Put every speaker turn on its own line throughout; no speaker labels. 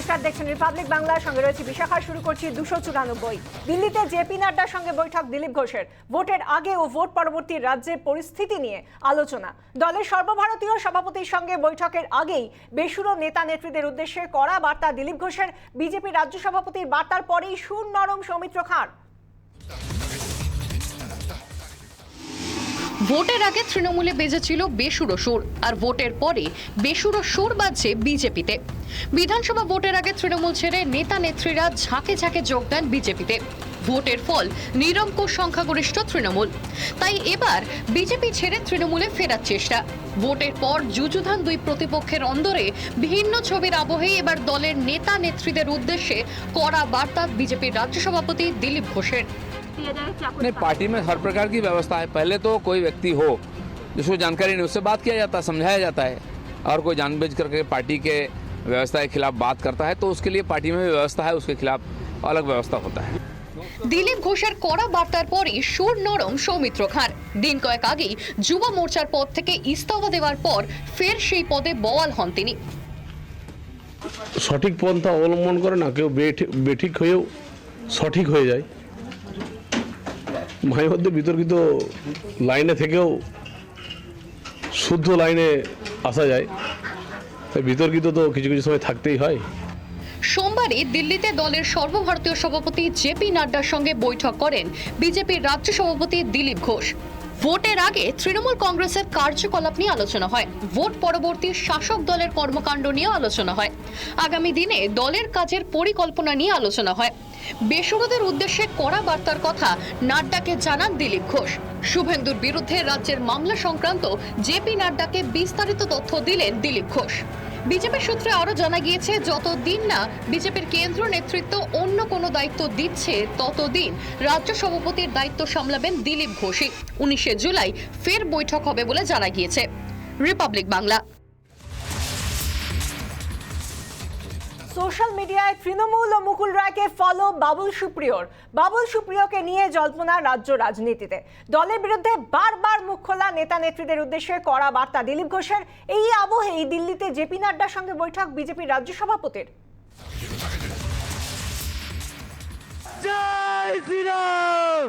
নমস্কার, দেখছেন রিপাবলিক বাংলা, সঙ্গে রয়েছে বিশাখা। শুরু করছি 294। দিল্লিতে জেপি নাড্ডার সঙ্গে বৈঠক দিলীপ ঘোষের। ভোটের আগে ও ভোট পরবর্তী রাজ্যের পরিস্থিতি নিয়ে আলোচনা। দলের সর্বভারতীয় সভাপতির সঙ্গে বৈঠকের আগেই বেসুরো নেতা নেত্রীদের উদ্দেশ্যে কড়া বার্তা দিলীপ ঘোষের। বিজেপি রাজ্য সভাপতির বার্তার পরেই সুর নরম সৌমিত্র খাঁর।
ভোটের আগে তৃণমূলে বেজেছিল বেসুরো সুর, আর ভোটের পরে বেসুরো সুর বাজছে বিজেপিতে। বিধানসভা ভোটের আগে তৃণমূল ছেড়ে নেতা নেত্রীরা ঝাঁকে ঝাঁকে যোগ দেন বিজেপিতে। ভোটের ফল নিরঙ্কুশ সংখ্যাগরিষ্ঠ তৃণমূল, তাই এবার বিজেপি ছেড়ে তৃণমূলে ফেরার চেষ্টা। ভোটের পর যুযুধান দুই প্রতিপক্ষের অন্দরে ভিন্ন ছবির আবহে এবার দলের নেতা নেত্রীদের উদ্দেশ্যে কড়া বার্তা বিজেপির রাজ্য সভাপতি দিলীপ ঘোষের।
नहीं, पार्टी में हर प्रकार की व्यवस्था है। पहले तो कोई व्यक्ति हो जिसको जानकारी नहीं, उससे बात किया जाता है, समझाया जाता है। और कोई जानबूझ करके पार्टी के व्यवस्था के खिलाफ बात करता है तो उसके लिए पार्टी में भी व्यवस्था है, उसके खिलाफ अलग व्यवस्था होता है।
দিলীপ ঘোষের কড়া বার্তার পরই সুর নরম সৌমিত্র খাঁর। দিন কয়েক আগেই যুব মোর্চার পদ থেকে ইস্তফা দেওয়ার পর ফের সেই পদে বহাল হন তিনি।
সঠিক পন্থা অবলম্বন করে না, কেউ বেঠিক হয়েও সঠিক হয়ে যায়। মাঝে মধ্যে বিতর্কিত লাইনে থেকেও শুদ্ধ লাইনে আসা যায়, তাই বিতর্কিত তো কিছু কিছু সময় থাকতেই হয়।
সোমবারই দিল্লিতে দলের সর্বভারতীয় সভাপতি জেপি নাড্ডার সঙ্গে বৈঠক করেন বিজেপির রাজ্য সভাপতি দিলীপ ঘোষ। ভোটের আগে তৃণমূল কংগ্রেসের কার্যকলাপ নিয়ে আলোচনা হয়, ভোট পরবর্তী শাসক দলের কর্মকাণ্ড নিয়ে আলোচনা হয়, আগামী দিনে দলের কাজের পরিকল্পনা নিয়ে আলোচনা হয়। বেসুরোদের উদ্দেশ্যে কড়া বার্তার কথা নাড্ডাকে জানান দিলীপ ঘোষ। শুভেন্দুর বিরুদ্ধে রাজ্যের মামলা সংক্রান্ত জেপি নাড্ডাকে বিস্তারিত তথ্য দিলেন দিলীপ ঘোষ। বিজেপির সূত্রে আরো জানা গিয়েছে, যতদিন না বিজেপির কেন্দ্রীয় নেতৃত্ব অন্য কোনো দায়িত্ব দিচ্ছে ততদিন রাজ্য সভাপতির দায়িত্ব সামলাবেন দিলীপ ঘোষই। 19শে জুলাই ফের বৈঠক হবে বলে জানা গিয়েছে। রিপাবলিক বাংলা।
সোশ্যাল মিডিয়ায় তৃণমূল ও মুকুল রায়কে ফলো বাবুল সুপ্রিয়র। বাবুল সুপ্রিয়কে নিয়ে জল্পনা রাজ্য রাজনীতিতে। দলের বিরুদ্ধে বারবার মুখ খোলা নেতা নেত্রীদের উদ্দেশ্যে কড়া বার্তা দিলীপ ঘোষের। এই আবহেই দিল্লিতে জেপি নাড্ডার সঙ্গে বৈঠক বিজেপির রাজ্য সভাপতির।
জয় শ্রীরাম,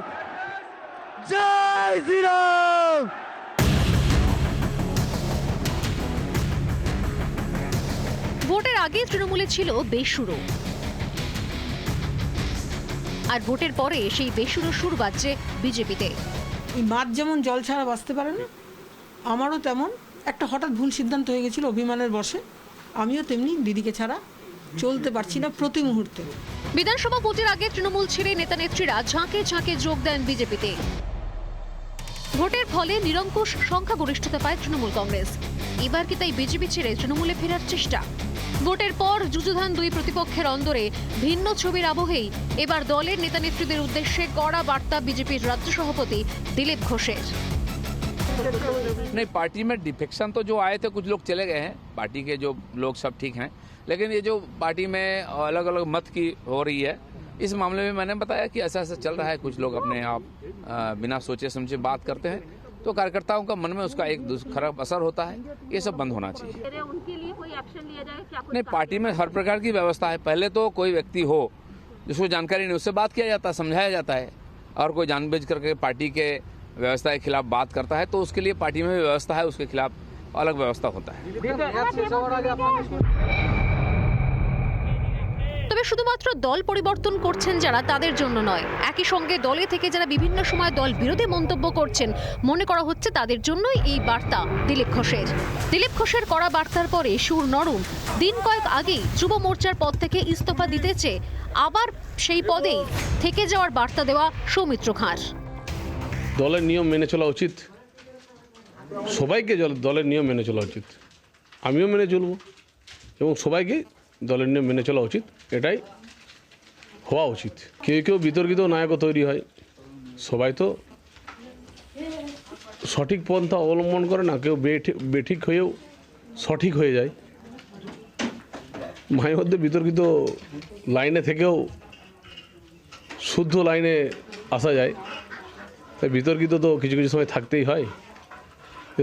জয় শ্রীরাম।
ভোটের আগে তৃণমূলে ছিল বেসুরো, আর ভোটের পরে সেই বেসুরো সুর বাজছে বিজেপিতে।
এই মাছ যেমন জল ছাড়া বাঁচতে পারে না, আমারও তেমন একটা হঠাৎ ভুল সিদ্ধান্ত হয়ে গেছিল অভিমানের বশে। আমিও তেমনি দিদিকে ছাড়া চলতে পারছি না প্রতি মুহূর্তে।
বিধানসভা ভোটের আগে তৃণমূল ছেড়ে নেতা নেত্রীরা ঝাঁকে ঝাঁকে যোগ দেন বিজেপিতে। ভোটের ফলে নিরঙ্কুশ সংখ্যাগরিষ্ঠতা পায় তৃণমূল কংগ্রেস। এবার কি তাই বিজেপি ছেড়ে তৃণমূলে ফেরার চেষ্টা? ভোটের পর যুযুধান দুই প্রতিপক্ষের অন্দরে ভিন্ন ছবির আবহেই এবার দলের নেতা নেত্রীদের উদ্দেশ্যে কড়া বার্তা বিজেপির রাজ্য সভাপতি দিলীপ ঘোষের।
नहीं, पार्टी में डिफेक्शन तो जो आए थे कुछ लोग चले गए हैं, पार्टी के जो लोग सब ठीक हैं, लेकिन ये जो पार्टी में अलग अलग मत की हो रही है, इस मामले में मैंने बताया कि ऐसा ऐसा चल रहा है। कुछ लोग अपने आप बिना सोचे समझे बात करते हैं, तो कार्यकर्ताओं का मन में उसका एक खराब असर होता है। ये सब बंद होना चाहिए।
उनके लिए कोई एक्शन लिया जाए क्या?
नहीं, पार्टी में हर प्रकार की व्यवस्था है। पहले तो कोई व्यक्ति हो जिसको जानकारी नहीं, उससे बात किया जाता है, समझाया जाता है। और कोई जानबूझ करके पार्टी के व्यवस्था के खिलाफ बात करता है तो उसके लिए पार्टी में भी व्यवस्था है, उसके खिलाफ अलग व्यवस्था होता है।
তবে শুধুমাত্র দল পরিবর্তন করছেন যারা, তাদের জন্য নয়, একই সঙ্গে দলে থেকে যারা বিভিন্ন সময় দল বিরোধী মন্তব্য করছেন, মনে করা হচ্ছে তাদের জন্যই এই বার্তা দিলীপ ঘোষের। দিলীপ ঘোষের কড়া বার্তার পরে সুর নরম। দিন কয়েক আগেই যুব মোর্চার পদ থেকে ইস্তফা দিতে চেয়ে আবার সেই পদেই থেকে যাওয়ার বার্তা দেওয়া সৌমিত্র খাঁর।
দলের নিয়ম মেনে চলা উচিত, সবাইকে দলের নিয়ম মেনে চলা উচিত। আমিও মেনে চলব এবং সবাইকে দলের নিয়ম মেনে চলা উচিত, এটাই হওয়া উচিত। কেউ কেউ বিতর্কিত নায়কও তৈরি হয়, সবাই তো সঠিক পন্থা অবলম্বন করে না, কেউ বেঠিক হয়েও সঠিক হয়ে যায়। মাঝে মধ্যে বিতর্কিত লাইনে থেকেও শুদ্ধ লাইনে আসা যায়, তাই বিতর্কিত তো কিছু কিছু সময় থাকতেই হয়।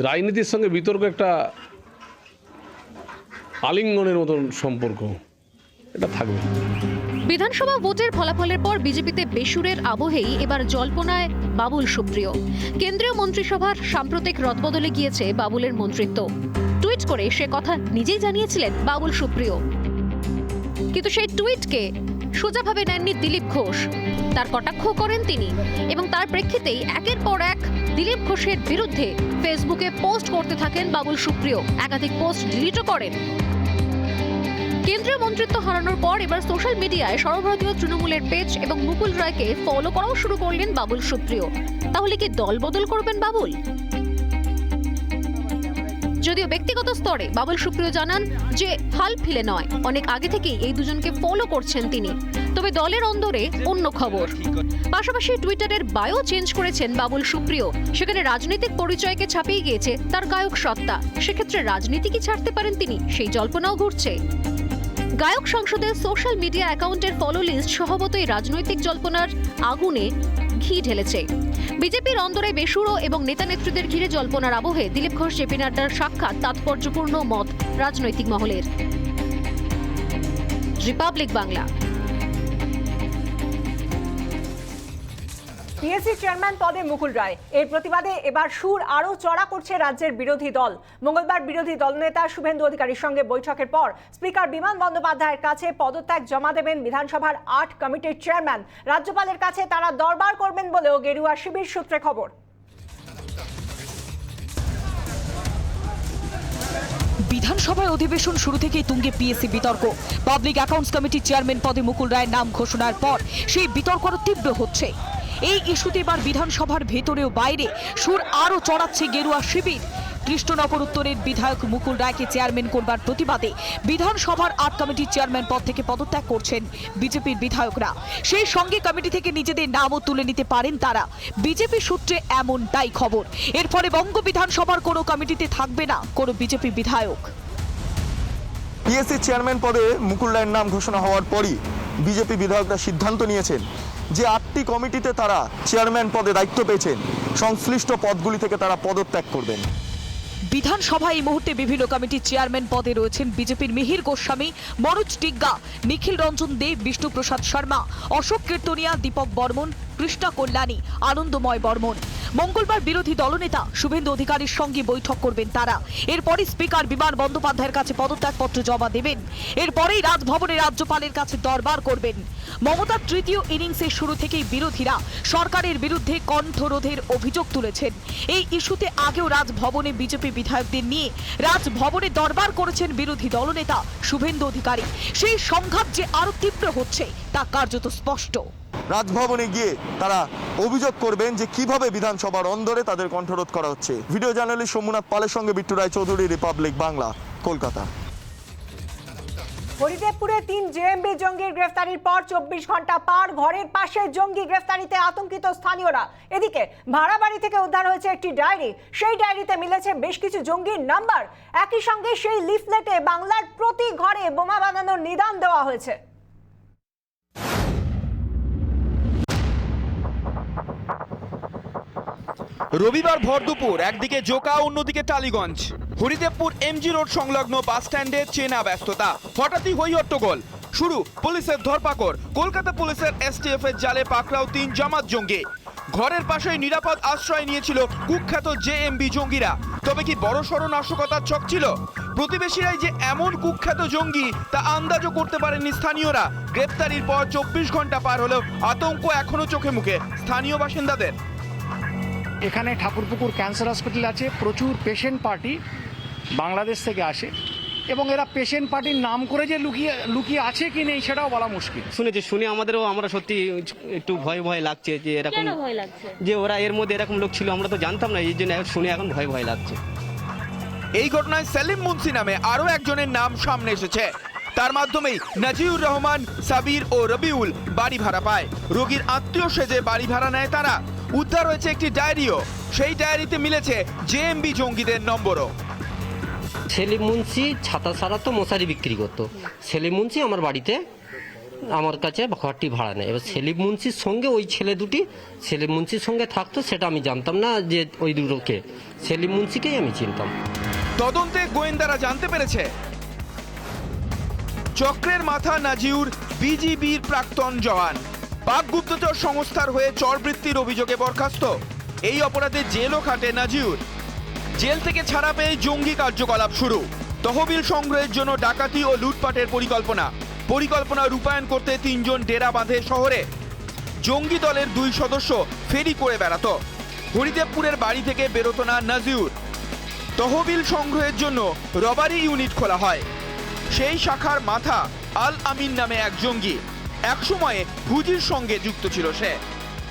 রাজনীতির সঙ্গে বিতর্ক একটা আলিঙ্গনের মতন সম্পর্ক। এটা থাকবে।
বিধানসভা ভোটের ফলাফলের পর বিজেপিতে বেসুরের আবহেই এবার জল্পনায় বাবুল সুপ্রিয়। কেন্দ্রীয় মন্ত্রিসভার সাম্প্রতিক রদবদলে গিয়েছে বাবুলের মন্ত্রিত্ব। টুইট করে সে কথা নিজেই জানিয়েছিলেন বাবুল সুপ্রিয়, কিন্তু সেই টুইটকে সোজাভাবে নেননি দিলীপ ঘোষ। তার কটাক্ষ করেন তিনি এবং তার প্রেক্ষিতেই একের পর এক দিলীপ ঘোষের বিরুদ্ধে ফেসবুকে পোস্ট করতে থাকেন বাবুল সুপ্রিয়। একাধিক পোস্ট ডিলিটও করেন। কেন্দ্রীয় মন্ত্রিত্ব হারানোর পর এবার সোশ্যাল মিডিয়ায় সর্বভারতীয় তৃণমূলের পেজ এবং মুকুল রায়কে ফলো করাও শুরু করলেন বাবুল সুপ্রিয়। তাহলে কি দল বদল করবেন বাবুল? যদিও ব্যক্তিগত স্তরে বাবুল সুপ্রিয় জানান যে হাল ফিলে নয়, অনেক আগে থেকেই এই দুজনকে ফলো করছেন তিনি। তবে দলের অন্দরে অন্য খবর। পাশাপাশি টুইটারের বায়ো চেঞ্জ করেছেন বাবুল সুপ্রিয়। সেখানে রাজনৈতিক পরিচয়কে ছাপিয়ে গিয়েছে তার গায়ক সত্তা। সেক্ষেত্রে রাজনীতি কি ছাড়তে পারেন তিনি, সেই জল্পনাও ঘুরছে। গায়ক সংসদের সোশ্যাল মিডিয়া অ্যাকাউন্টের ফলো লিস্ট স্বভাবতই রাজনৈতিক জল্পনার আগুনে ঘি ঢেলেছে। বিজেপির অন্দরে বেসুরো এবং নেতা নেত্রীদের ঘিরে জল্পনার আবহে দিলীপ ঘোষ জেপি নাড্ডার সাক্ষাৎ তাৎপর্যপূর্ণ মত রাজনৈতিক মহলের। রিপাবলিক বাংলা।
পিএসসি চেয়ারম্যান পদে মুকুল রায়, এর প্রতিবাদে এবার সুর আরও চড়া করছে রাজ্যের বিরোধী দল। মঙ্গলবার বিরোধী দলনেতা শুভেন্দু অধিকারীর সঙ্গে বৈঠকের পর স্পিকার বিমান বন্দ্যোপাধ্যায়ের কাছে পদত্যাগ জমা দেবেন বিধানসভার 8 কমিটির চেয়ারম্যান। রাজ্যপালের কাছে তারা দরবার করবেন বলেও গেরুয়া শিবির সূত্রে খবর।
বিধানসভায় অধিবেশন শুরু থেকেই তুঙ্গে পিএসসি বিতর্ক। পাবলিক অ্যাকাউন্টস কমিটির চেয়ারম্যান পদে মুকুল রায়ের নাম ঘোষণার পর সেই বিতর্ক আরও তীব্র হচ্ছে। এই ইস্যুতে এবার বিধানসভার ভেতরেও বাইরে সুর আরও চড়াচ্ছে গেরুয়া শিবির। কৃষ্ণনগর উত্তরের বিধায়ক মুকুল রায়কে চেয়ারম্যান করবার প্রতিবাদে বিধানসভার 8 কমিটির চেয়ারম্যান পদ থেকে পদত্যাগ করছেন বিজেপির বিধায়করা। সেই সঙ্গে কমিটি থেকে নিজেদের নামও তুলে নিতে পারেন তারা। বিজেপি সূত্রে এমনটাই খবর। এর ফলে বঙ্গ বিধানসভার কোনো কমিটিতে থাকবে না কোনো বিজেপি বিধায়ক।
পিএসসি চেয়ারম্যান পদে মুকুল রায়ের নাম ঘোষণা হওয়ার পরই বিজেপি বিধায়করা সিদ্ধান্ত নিয়েছেন যে 8টি কমিটিতে তারা চেয়ারম্যান পদে দায়িত্ব পেয়েছেন, সংশ্লিষ্ট পদগুলি থেকে তারা পদত্যাগ করবেন।
বিধানসভায় এই মুহূর্তে বিভিন্ন কমিটির চেয়ারম্যান পদে রয়েছেন বিজেপির মিহির গোস্বামী, মনোজ টিগ্গা, নিখিল রঞ্জন দেব, বিষ্ণুপ্রসাদ শর্মা, অশোক কীর্তনিয়া, দীপক বর্মন, কৃষ্ণা কল্যাণী, আনন্দময় বর্মন। মঙ্গলবার বিরোধী দলনেতা শুভেন্দু অধিকারীর সঙ্গে বৈঠক করবেন তারা। এরপরই স্পিকার বিমান বন্দ্যোপাধ্যায়ের কাছে পদত্যাগপত্র জমা দেবেন। এরপরেই রাজভবনে রাজ্যপালের কাছে দরবার করবেন। মমতার তৃতীয় ইনিংসের শুরু থেকেই বিরোধীরা সরকারের বিরুদ্ধে কণ্ঠরোধের অভিযোগ তুলেছেন। এই ইস্যুতে আগেও রাজভবনে বিজেপি বিধায়কদের নিয়ে রাজভবনে দরবার করেছেন বিরোধী দলনেতা শুভেন্দু অধিকারী। সেই সংঘাত যে আরো তীব্র হচ্ছে তা কার্যত স্পষ্ট।
রাজভবনে গিয়ে তারা অভিযোগ করবেন যে কিভাবে বিধানসভার অন্দরে তাদের কণ্ঠরোধ করা হচ্ছে। ভিডিও জার্নালিস্ট সোমনাথ পালের সঙ্গে বিট্টু রায় চৌধুরী, রিপাবলিক বাংলা, কলকাতা।
হরিদেবপুরে 3 জেএমবি জঙ্গির গ্রেফতারির পর 24 ঘন্টা পার, ঘরের পাশে জঙ্গি গ্রেফতারিতে আতঙ্কিত স্থানীয়রা। এদিকে ভাড়া বাড়ি থেকে উদ্ধার হয়েছে একটি ডায়েরি। সেই ডায়েরিতে মিলেছে বেশ কিছু জঙ্গির নাম্বার। একই সঙ্গে সেই লিফলেটে বাংলার প্রতি ঘরে বোমা বানানোর নিদান দেওয়া হয়েছে।
রবিবার ভর দুপুর একদিকে জোকা, অন্যদিকে টালিগঞ্জ। হরিদেবপুর এমজি রোড সংলগ্ন বাস স্ট্যান্ডে চেনা ব্যস্ততা। হঠাৎই হই হট্টগোল শুরু, পুলিশের ধরপাকড়। কলকাতা পুলিশের এসটিএফ এর জালে পাকড়াও 3 জামাত জঙ্গি। ঘরের পাশেই নিরাপদ আশ্রয় নিয়েছিল কুখ্যাত জেএমবি জঙ্গিরা। তবে কি বড়সড় নাশকতার ছক ছিল? প্রতিবেশীরাই যে এমন কুখ্যাত জঙ্গি তা আন্দাজও করতে পারেননি স্থানীয়রা। গ্রেপ্তারির পর 24 ঘন্টা পার হলেও আতঙ্ক এখনো চোখে মুখে স্থানীয় বাসিন্দাদের।
এখানে ঠাকুরপুকুর ক্যান্সার হসপিটাল আছে, প্রচুর পেশেন্ট পার্টি বাংলাদেশ থেকে আসে এবং এরা পেশেন্ট পার্টির নাম করে যে লুকিয়ে আছে কি নেই সেটাও বলা মুশকিল।
শুনে আমরা সত্যি একটু ভয় লাগছে যে এরকম
ভয় লাগছে
যে ওরা এর মধ্যে এরকম লোক ছিল, আমরা তো জানতাম না, এই জন্য শুনে এখন ভয় লাগছে।
এই ঘটনায় সেলিম মুন্সি নামে আরো একজনের নাম সামনে এসেছে। তার মাধ্যমেই নাজিউর রহমান, সাবির ও রবিউল বাড়ি ভাড়া পায়। রোগীর আত্মীয় সেজে বাড়ি ভাড়া নেয় তারা। উদ্ধার হয়েছে একটি ডায়েরিও। সেই ডায়েরিতে মিলেছে জেএমবি জঙ্গিদের নম্বরও।
সেলিম মুন্সি ছাতা ছাড়া তো মশারি বিক্রি করতো। সেলিম মুন্সি আমার বাড়িতে আমার কাছে ঘরটি ভাড়া নেয়। এবার সেলিম মুন্সির সঙ্গে ওই ছেলে দুটি সেলিম মুন্সির সঙ্গে থাকতো, সেটা আমি জানতাম না যে ওই দুটোকে। সেলিম মুন্সিকেই আমি চিনতাম।
তদন্তে গোয়েন্দারা জানতে পেরেছে চক্রের মাথা নাজিউর বিজিবির প্রাক্তন জওয়ান। পাক গুপ্তচর সংস্থার হয়ে চরবৃত্তির অভিযোগে বরখাস্ত। এই অপরাধে জেলও খাটে নাজিউর। জেল থেকে ছাড়া পেয়ে জঙ্গি কার্যকলাপ শুরু। তহবিল সংগ্রহের জন্য ডাকাতি ও লুটপাটের পরিকল্পনা রূপায়ণ করতে 3 জন ডেরা বাঁধে শহরে। জঙ্গি দলের 2 সদস্য ফেরি করে বেড়াতো। হরিদেবপুরের বাড়ি থেকে বেরোতো না নাজিউর। তহবিল সংগ্রহের জন্য রবারি ইউনিট খোলা হয়। সেই শাখার মাথা আল আমিন নামে এক জঙ্গি। একসময়ে হুজির সঙ্গে যুক্ত ছিল সে।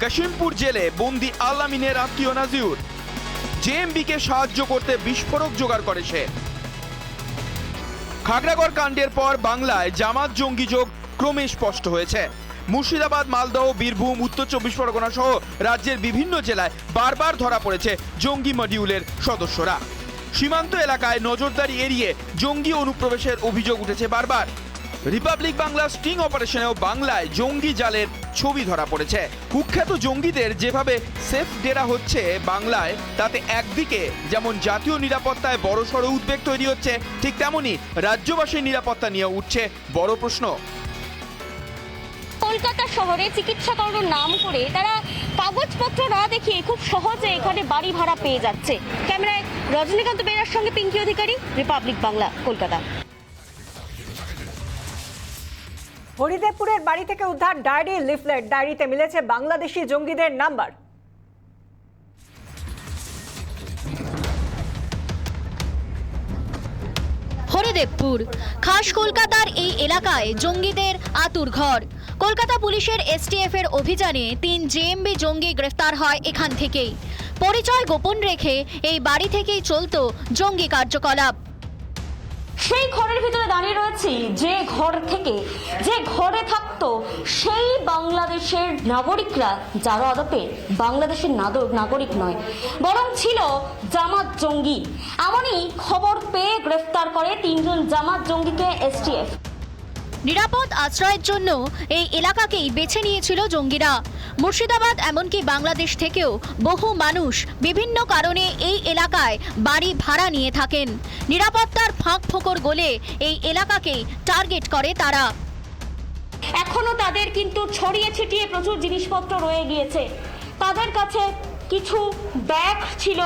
কাশিমপুর জেলে বন্দি আল আমিনের আত্মীয় নাজিউর। জেএমবিকে সাহায্য করতে বিস্ফোরক জোগাড় করে সে। খাগড়াগড় কাণ্ডের পর বাংলায় জামাত জঙ্গি যোগ ক্রমে স্পষ্ট হয়েছে। মুর্শিদাবাদ, মালদহ, বীরভূম, উত্তর 24 পরগনা সহ রাজ্যের বিভিন্ন জেলায় বারবার ধরা পড়েছে জঙ্গি মডিউলের সদস্যরা। সীমান্ত এলাকায় নজরদারি এড়িয়ে জঙ্গি অনুপ্রবেশের অভিযোগ উঠেছে বারবার। রিপাবলিক বাংলা স্টিং অপারেশনেও বাংলায় জঙ্গি জালের ছবি ধরা পড়েছে। কুখ্যাত জঙ্গিদের যেভাবে সেফ ডেরা হচ্ছে বাংলায়, তাতে একদিকে যেমন জাতীয় নিরাপত্তায় বড়সড় উদ্বেগ তৈরি হচ্ছে, ঠিক তেমনি রাজ্যবাসীর নিরাপত্তা নিয়ে উঠছে বড় প্রশ্ন।
কলকাতা শহরে চিকিৎসা করানোর নাম করে তারা কাগজপত্র না দেখিয়ে খুব সহজে এখানে বাড়ি ভাড়া পেয়ে যাচ্ছে। ক্যামেরায় রজনীকান্ত বেরার সঙ্গে পিঙ্কি অধিকারী, রিপাবলিক বাংলা, কলকাতা।
হরিদেবপুরের বাড়ি থেকে উদ্ধার ডায়েরি, লিফলেট। ডায়েরিতে মিলেছে বাংলাদেশি জঙ্গিদের নাম্বার।
হরিদেবপুর খাস কলকাতার এই এলাকায় জঙ্গিদের আতুরঘর। কলকাতা পুলিশের এসটিএফ এর অভিযানে 3 জেএমবি জঙ্গি গ্রেফতার হয় এখান থেকেই। পরিচয় গোপন রেখে এই বাড়ি থেকেই চলতো জঙ্গি কার্যকলাপ।
সেই ঘরের ভিতরে দাঁড়িয়ে রয়েছি, যে ঘর থেকে, যে ঘরে থাকতো সেই বাংলাদেশের নাগরিকরা, যারা আদপে বাংলাদেশের নাগরিক নয়, বরং ছিল জামাত জঙ্গি। এমনই খবর পেয়ে গ্রেফতার করে 3 জন জামাত জঙ্গিকে এসটিএফ।
নিরাপদ আশ্রয়ের জন্য এই এলাকাকেই বেছে নিয়েছিল জঙ্গিরা। মুর্শিদাবাদ এমনকি বাংলাদেশ থেকেও বহু মানুষ বিভিন্ন কারণে এই এলাকায় বাড়ি ভাড়া নিয়ে থাকেন। নিরাপত্তার ফাঁক ফোকর গলে এই এলাকাকেই টার্গেট করে তারা।
এখনো তাদের কিন্তু ছড়িয়ে ছিটিয়ে প্রচুর জিনিসপত্র রয়ে গিয়েছে। তাদের কাছে কিছু ব্যাগ ছিল,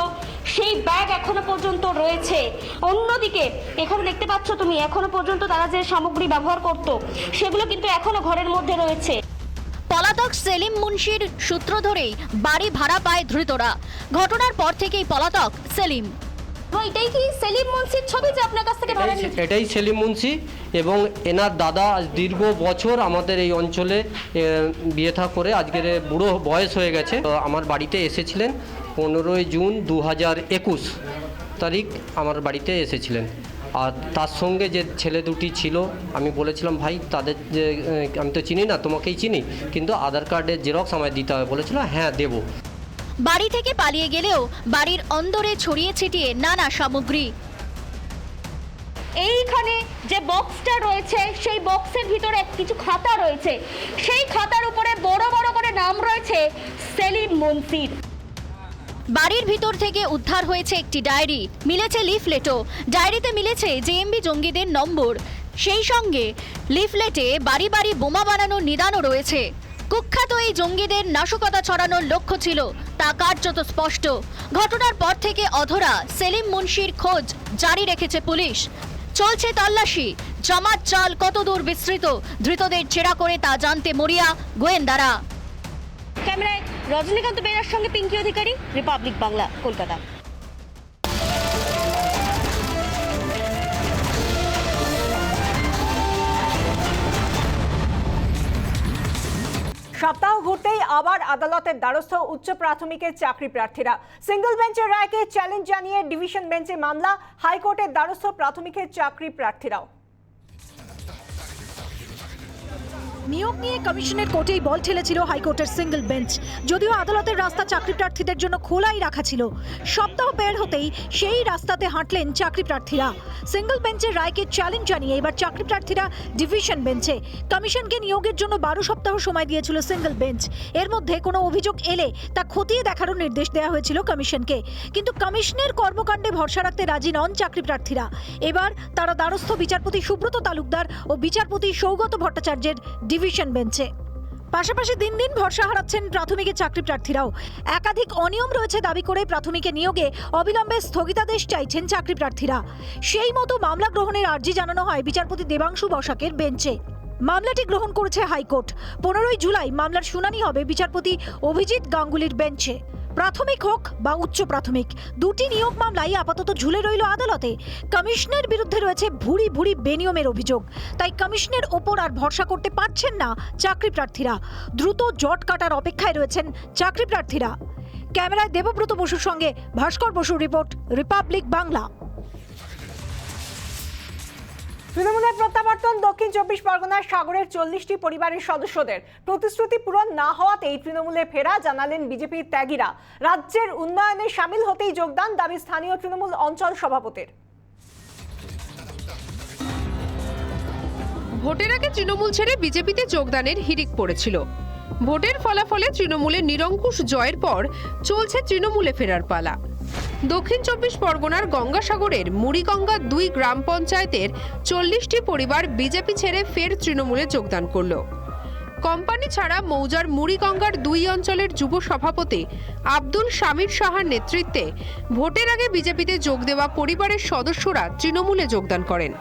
সেই ব্যাগ এখনো পর্যন্ত রয়েছে। অন্যদিকে এখানে দেখতে পাচ্ছ তুমি, এখনো পর্যন্ত তারা যে সামগ্রী ব্যবহার করত সেগুলো কিন্তু এখনো ঘরের মধ্যে রয়েছে।
পলাতক সেলিম মুন্সির সূত্র ধরেই বাড়ি ভাড়া পায় ধৃতরা। ঘটনার পর থেকেই পলাতক সেলিম।
এটাই কি সেলিম মুন্সির ছবি যে আপনার কাছ থেকে ভাড়া নিয়েছে?
এটাই সেলিম মুন্সি এবং এনার দাদা আজ দীর্ঘ বছর আমাদের এই অঞ্চলে বিয়ে থা করে আজকের বুড়ো বয়স হয়ে গেছে। তো আমার বাড়িতে এসেছিলেন 15 জুন 2021 তারিখ আমার বাড়িতে এসেছিলেন। আর তার সঙ্গে যে ছেলে দুটি ছিল, আমি বলেছিলাম ভাই তাদের যে আমি তো চিনি না, তোমাকেই চিনি, কিন্তু আধার কার্ডের জেরক্স আমায় দিতে হবে। বলেছিল হ্যাঁ দেবো।
বাড়ি থেকে পালিয়ে গেলেও বাড়ির অন্দরে ছড়িয়ে ছিটিয়ে নানা সামগ্রী।
এইখানে যে বক্সটা রয়েছে, সেই বক্সের ভিতরে কিছু খাতা রয়েছে। সেই খাতার উপরে বড় বড় করে নাম রয়েছে সেলিম মুন্সির।
বাড়ির ভিতর থেকে উদ্ধার হয়েছে একটি ডায়েরি, মিলেছে লিফলেটও। ডায়েরিতে মিলেছে জেএমবি জঙ্গিদের নম্বর। সেই সঙ্গে লিফলেটে বাড়ি বাড়ি বোমা বানানোর নিদানও রয়েছে। কুখ্যাত এই জঙ্গিদের নাশকতা ছড়ানোর লক্ষ্য ছিল তা কার্যত স্পষ্ট। ঘটনার পর থেকে অধরা সেলিম মুন্সির খোঁজ জারি রেখেছে পুলিশ। চলছে তল্লাশি। জামাত চাল কতদূর বিস্তৃত, ধৃতদের জেরা করে তা জানতে মরিয়া গোয়েন্দারা।
ক্যামেরায় রজনীকান্ত বেরার সঙ্গে পিঙ্কি অধিকারী, রিপাবলিক বাংলা, কলকাতা।
সপ্তাহ ঘুরতেই আবার আদালতের দ্বারস্থ উচ্চ প্রাথমিকের চাকরি প্রার্থীরা। সিঙ্গল বেঞ্চের রায়কে চ্যালেঞ্জ জানিয়ে ডিভিশন বেঞ্চে মামলা। হাইকোর্টের দ্বারস্থ প্রাথমিকের চাকরি প্রার্থীরাও।
নিয়োগ নিয়ে কমিশনের কোর্টেই বল ঠেলেছিল হাইকোর্টের সিঙ্গেল বেঞ্চ। যদিও আদালতের রাস্তা চাকরি প্রার্থীদের জন্য খোলাই রাখা ছিল, সপ্তাহ পের হতেই সেই রাস্তাতে হাঁটলেন চাকরি প্রার্থীরা। সিঙ্গেল বেঞ্চের রায়কে চ্যালেঞ্জ জানিয়ে এবার চাকরি প্রার্থীরা ডিভিশন বেঞ্চে। কমিশনকে নিয়োগের জন্য 12 সপ্তাহ সময় দিয়েছিল সিঙ্গেল বেঞ্চ। এর মধ্যে কোনো অভিযোগ এলে তা খতিয়ে দেখারও নির্দেশ দেওয়া হয়েছিল কমিশনকে, কিন্তু কমিশনের কর্মকাণ্ডে ভরসা রাখতে রাজি নন চাকরি প্রার্থীরা। এবার তারা দ্বারস্থ বিচারপতি সুব্রত তালুকদার ও বিচারপতি সৌগত ভট্টাচার্যের ডিভিশন বেঞ্চে। পাশাপাশি দিন দিন ভরসা হারাচ্ছেন প্রাথমিকের চাকরি প্রার্থীরাও। একাধিক অনিয়ম রয়েছে দাবি করে প্রাথমিকে নিয়োগে অবিলম্বে স্থগিতাদেশ চাইছেন চাকরি প্রার্থীরা। সেই মতো মামলা গ্রহণের আর্জি জানানো হয় বিচারপতি দেবাংশু বসাকের বেঞ্চে। মামলাটি গ্রহণ করেছে হাইকোর্ট। 15 জুলাই মামলার শুনানি হবে বিচারপতি অভিজিৎ গাঙ্গুলির বেঞ্চে। প্রাথমিক হোক বা উচ্চ প্রাথমিক, দুটি নিয়োগ মামলাই আপাতত ঝুলে রইল আদালতে। কমিশনের বিরুদ্ধে রয়েছে ভুরি ভুরি বেনিয়মের অভিযোগ, তাই কমিশনের ওপর আর ভরসা করতে পারছেন না চাকরি প্রার্থীরা। দ্রুত জট কাটার অপেক্ষায় রয়েছেন চাকরি প্রার্থীরা। ক্যামেরায় দেবব্রত বসুর সঙ্গে ভাস্কর বসুর রিপোর্ট, রিপাবলিক বাংলা।
তৃণমূলের প্রত্যাবর্তন দক্ষিণ 24 পরগনার সাগরের 40টি পরিবারের সদস্যদের প্রতিশ্রুতি পূরণ না হওয়াতেই তৃণমূলে ফেরা জানালেন বিজেপির ত্যাগীরা। রাজ্যের উন্নয়নে সামিল হতেই যোগদান দাবি স্থানীয় তৃণমূল অঞ্চল সভাপতির।
ভোটের আগে তৃণমূল ছেড়ে বিজেপিতে যোগদানের হিড়িক পড়েছিল। ভোটের ফলাফলে তৃণমূলের নিরঙ্কুশ জয়ের পর চলছে তৃণমূলে ফেরার পালা। দক্ষিণ 24 পরগনার গঙ্গাসাগরের মুড়িগঙ্গা 2 গ্রাম পঞ্চায়েতের 40টি পরিবার বিজেপি ছেড়ে ফের তৃণমূলে যোগদান করল। কোম্পানি ছাড়া মৌজার মুড়িগঙ্গার 2 অঞ্চলের যুব সভাপতি আব্দুল শামির সাহার নেতৃত্বে ভোটের আগে বিজেপিতে যোগ দেওয়া পরিবারের সদস্যরা তৃণমূলে যোগদান করেন।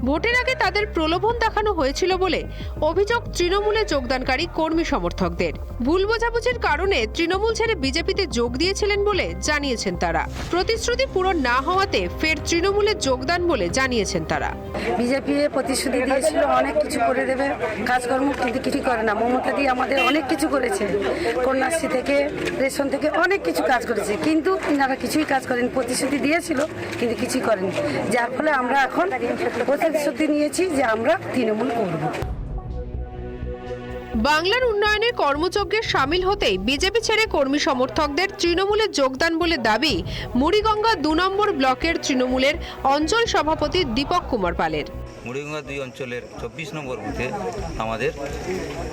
ভোটের আগে তাদের প্রলোভন দেখানো হয়েছিল বলে অভিযোগ তৃণমূলে যোগদানকারী কর্মী সমর্থকদের। ভুল বোঝাবুঝির কারণে তৃণমূল ছেড়ে বিজেপিতে যোগ দিয়েছিলেন বলে জানিয়েছেন তারা। প্রতিশ্রুতি পূরণ না হওয়াতে ফের তৃণমূলে যোগদান বলে জানিয়েছেন তারা।
বিজেপি প্রতিশ্রুতি দিয়েছিল অনেক কিছু করে দেবে কাজকর্ম, কিন্তু কিছু করে না। মমতা দি আমাদের অনেক কিছু করেছে, কন্যাশ্রী থেকে রেশন থেকে অনেক কিছু কাজ করেছে, কিন্তু ইনারা কিছুই কাজ করেন। প্রতিশ্রুতি দিয়েছিল কিন্তু কিছুই করেনি, যার ফলে আমরা এখন প্রতিশ্রুতি নিয়েছি যে আমরা তৃণমূল করব।
বাংলার উন্নয়নে কর্মযজ্ঞে সামিল হতেই বিজেপি ছেড়ে কর্মী সমর্থকদের তৃণমূলে যোগদান বলে দাবি মুড়িগঙ্গা 2 নম্বর ব্লকের তৃণমূলের অঞ্চল সভাপতি দীপক কুমার পালের।
মুড়িগঙ্গা 2 অঞ্চলের 24 নম্বর বুথে আমাদের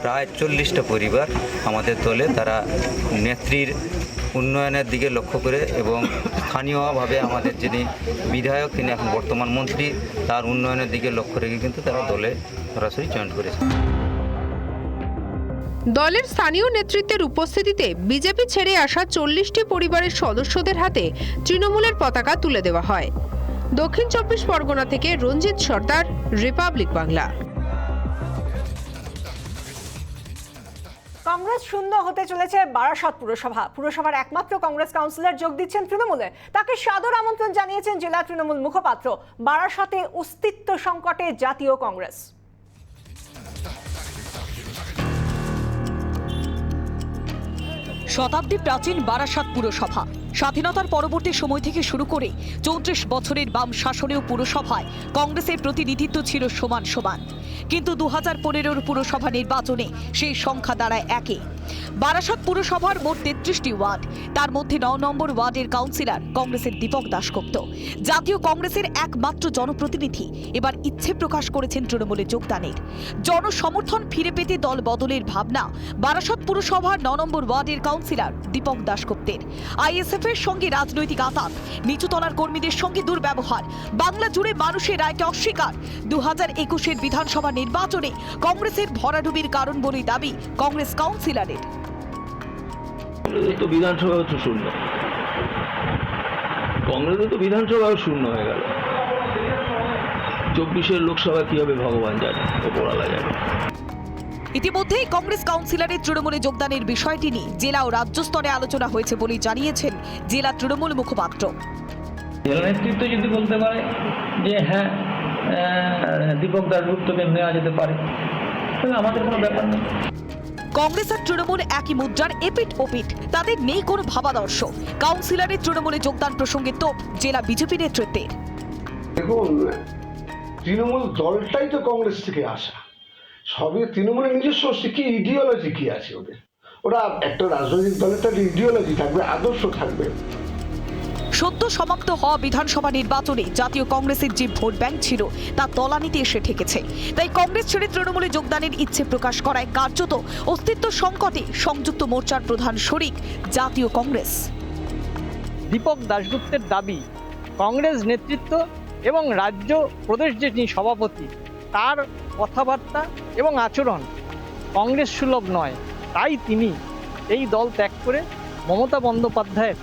প্রায় 40টা পরিবার আমাদের দলে, তারা নেত্রীর উন্নয়নের দিকে লক্ষ্য করে এবং স্থানীয়ভাবে আমাদের যিনি বিধায়ক, তিনি এখন বর্তমান মন্ত্রী, তার উন্নয়নের দিকে লক্ষ্য রেখে কিন্তু তারা দলে সরাসরি জয়েন করেছে।
দলের স্থানীয় নেতৃত্বের উপস্থিতিতে বিজেপি ছেড়ে আসা 40টি পরিবারের সদস্যদের হাতে তৃণমূলের পতাকা তুলে দেওয়া হয়। দক্ষিণ 24 পরগনা থেকে রঞ্জিত সর্দার, রিপাবলিক বাংলা।
কংগ্রেস শূন্য হতে চলেছে বারাসত পুরসভা। পুরসভার একমাত্র কংগ্রেস কাউন্সিলর যোগ দিচ্ছেন তৃণমূলে। তাকে সাদর আমন্ত্রণ জানিয়েছেন জেলা তৃণমূল মুখপাত্র। বারাসতে অস্তিত্ব সংকটে জাতীয় কংগ্রেস।
শতাব্দী প্রাচীন বারাসাত পুরসভা স্বাধীনতার পরবর্তী সময় থেকে শুরু করে 34 বছরের বাম শাসনেও পুরসভায় কংগ্রেসের প্রতিনিধিত্ব ছিল সমান সমান, কিন্তু 2015 পুরসভা নির্বাচনে সেই সংখ্যা দাঁড়ায় 1-এ। বারাসাত পুরসভার মোট 33টি ওয়ার্ড, তার মধ্যে 9 নম্বর ওয়ার্ডের কাউন্সিলর কংগ্রেসের দীপক দাশগুপ্ত। জাতীয় কংগ্রেসের একমাত্র জনপ্রতিনিধি এবার ইচ্ছে প্রকাশ করেছেন তৃণমূলে যোগদানের। জনসমর্থন ফিরে পেতে দল বদলের ভাবনা বারাসাত পুরসভার 9 নম্বর ওয়ার্ডের কাউন্সিলর দীপক দাশগুপ্তের। আইএসএফ এর সঙ্গে রাজনৈতিক আতাত, নিচুতলার কর্মীদের সঙ্গে দুর্ব্যবহার, বাংলা জুড়ে মানুষের রায়কে অস্বীকার। 2021 বিধানসভা নির্বাচনে কংগ্রেসের ভরাডুবির কারণ বলেই দাবি কংগ্রেস কাউন্সিলরের।
তো বিধানসভাও তো শূন্য, কংগ্রেসে তো বিধানসভাও শূন্য হয়ে গেল। 24 লোকসভা কি হবে ভগবান জানে, ওপরওয়ালা জানে।
ইতিমধ্যেই কংগ্রেস কাউন্সিলরের তৃণমূলে যোগদানের বিষয়টি নিয়ে জেলা ও রাজ্য স্তরে আলোচনা হয়েছে বলে জানিয়েছেন জেলা তৃণমূল মুখপাত্র।
জেলা নেতৃত্ব যদি বলতে পারে যে হ্যাঁ দীপক দাশগুপ্তকে নেওয়া যেতে পারে, তাহলে আমাদের কোনো ব্যাপার নেই।
কংগ্রেস আর তৃণমূল একই মুদ্রার এপিঠ ওপিঠ, তাদের নেই কোনো ভাবাদর্শ। কাউন্সিলরের তৃণমূলে যোগদান প্রসঙ্গে তো জেলা বিজেপি নেতৃত্বের।
দেখুন, তৃণমূল দলটাই তো কংগ্রেস থেকে আসা, সবই তৃণমূলের নিজস্ব কি ইডিওলজি কি আছে ওদের? ওরা একটা রাজনৈতিক দলের তার ইডিওলজি থাকবে, আদর্শ থাকবে।
সদ্য সমাপ্ত হওয়া বিধানসভা নির্বাচনে জাতীয় কংগ্রেসের যে ভোট ব্যাংক ছিল তা তলানিতে এসে ঠেকেছে। তাই কংগ্রেস ছেড়ে তৃণমূলে যোগদানের ইচ্ছে প্রকাশ করায় কার্যত অস্তিত্ব সংকটে সংযুক্ত মোর্চার প্রধান শরিক জাতীয় কংগ্রেস।
দীপক দাশগুপ্তের দাবি, কংগ্রেস নেতৃত্ব এবং রাজ্য প্রদেশ যিনি সভাপতি তার কথাবার্তা এবং আচরণ কংগ্রেস সুলভ নয়। তাই তিনি এই দল ত্যাগ করে মমতা বন্দ্যোপাধ্যায়ের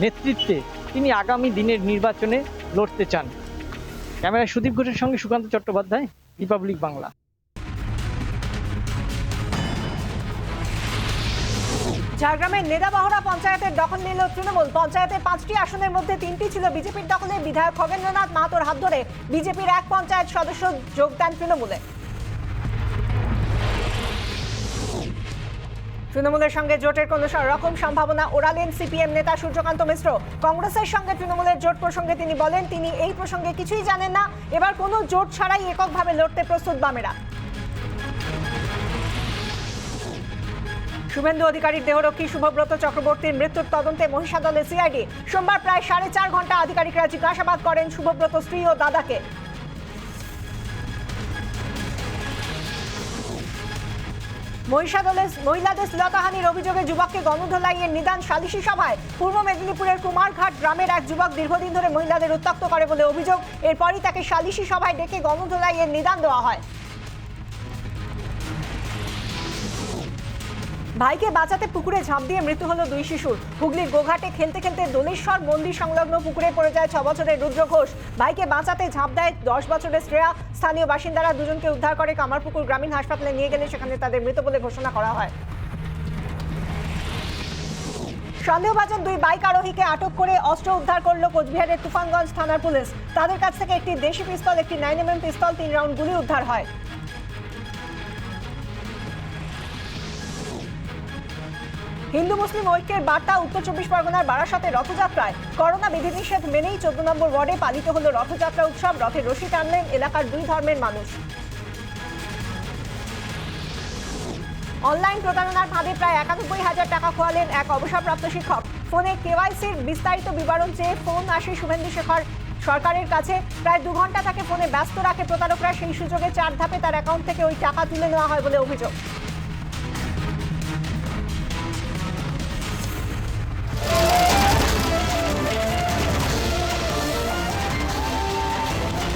নেতৃত্বে তিনি আগামী দিনের নির্বাচনে লড়তে চান। ক্যামেরায় সুদীপ ঘোষের সঙ্গে সুকান্ত চট্টোপাধ্যায়, রিপাবলিক বাংলা।
ঝাড়গ্রামের নেদাবাহরা পঞ্চায়েতের দখল নিল তৃণমূল। পঞ্চায়েতের 5টি আসনের মধ্যে 3টি ছিল বিজেপির দখলে। বিধায়ক খগেন্দ্রনাথ মাহাতোর হাত ধরে বিজেপির এক পঞ্চায়েত সদস্য যোগ দেন তৃণমূলে। তৃণমূলের সঙ্গে জোটের কোনো রকম সম্ভাবনা ওড়ালেন সিপিএম নেতা সূর্যকান্ত মিশ্র। কংগ্রেসের সঙ্গে তৃণমূলের জোট প্রসঙ্গে তিনি বলেন, তিনি এই প্রসঙ্গে কিছুই জানেন না। এবার কোনো জোট ছাড়াই এককভাবে লড়তে প্রস্তুত বামেরা। শুভেন্দু অধিকারীর দেহরক্ষী শুভব্রত চক্রবর্তীর মৃত্যুর তদন্তে মহিষাদলের সিআইডি। সোমবার প্রায় 4.5 ঘন্টা আধিকারিকরা জিজ্ঞাসাবাদ করেন শুভব্রত স্ত্রী ও দাদাকে। মহিলাদের শ্লীলতাহানির অভিযোগে যুবককে গণধোলাইয়ের নিদান সালিশি সভায়। পূর্ব মেদিনীপুরের কুমারঘাট গ্রামের এক যুবক দীর্ঘদিন ধরে মহিলাদের উত্ত্যক্ত করে বলে অভিযোগ। এরপরই তাকে সালিশি সভায় ডেকে গণধোলাইয়ের নিদান দেওয়া হয়। ভাইকে বাঁচাতে পুকুরে ঝাঁপ দিয়ে মৃত্যু হলো 2 শিশুর। হুগলির গোঘাটে খেলতে খেলতে দোলেশ্বর মন্দির সংলগ্ন পুকুরে পড়ে যায় 6 বছরের রুদ্র ঘোষ। ভাইকে বাঁচাতে ঝাঁপ দেয় 10 বছরের শ্রেয়া। স্থানীয় বাসিন্দারা দুজনকে উদ্ধার করে কামারপুকুর গ্রামীণ হাসপাতালে নিয়ে গেলে সেখানে তাদের মৃত বলে ঘোষণা করা হয়। সন্দেহভাজন 2 বাইক আরোহীকে আটক করে অস্ত্র উদ্ধার করল কোচবিহারের তুফানগঞ্জ থানার পুলিশ। তাদের কাছ থেকে একটি দেশি পিস্তল, একটি 9mm পিস্তল, 3 রাউন্ড গুলি উদ্ধার হয়। হিন্দু মুসলিম ঐক্যের বার্তা উত্তর 24 পরগনার বারাসতে রথযাত্রায়। করোনা বিধিনিষেধ মেনেই 14 নম্বর ওয়ার্ডে পালিত হলো রথযাত্রা উৎসব। রথের রশি টানলেন এলাকার 2 ধর্মের মানুষ। অনলাইন প্রতারণার ফাঁদে প্রায় 91,000 টাকা খোয়ালেন এক অবসরপ্রাপ্ত শিক্ষক। ফোনে কেওয়াইসির বিস্তারিত বিবরণ চেয়ে ফোন আসে শুভেন্দু শেখর সরকারের কাছে। প্রায় 2 ঘন্টা তাকে ফোনে ব্যস্ত রাখে প্রতারকরা। সেই সুযোগে 4 ধাপে তার অ্যাকাউন্ট থেকে ওই টাকা তুলে নেওয়া হয় বলে অভিযোগ।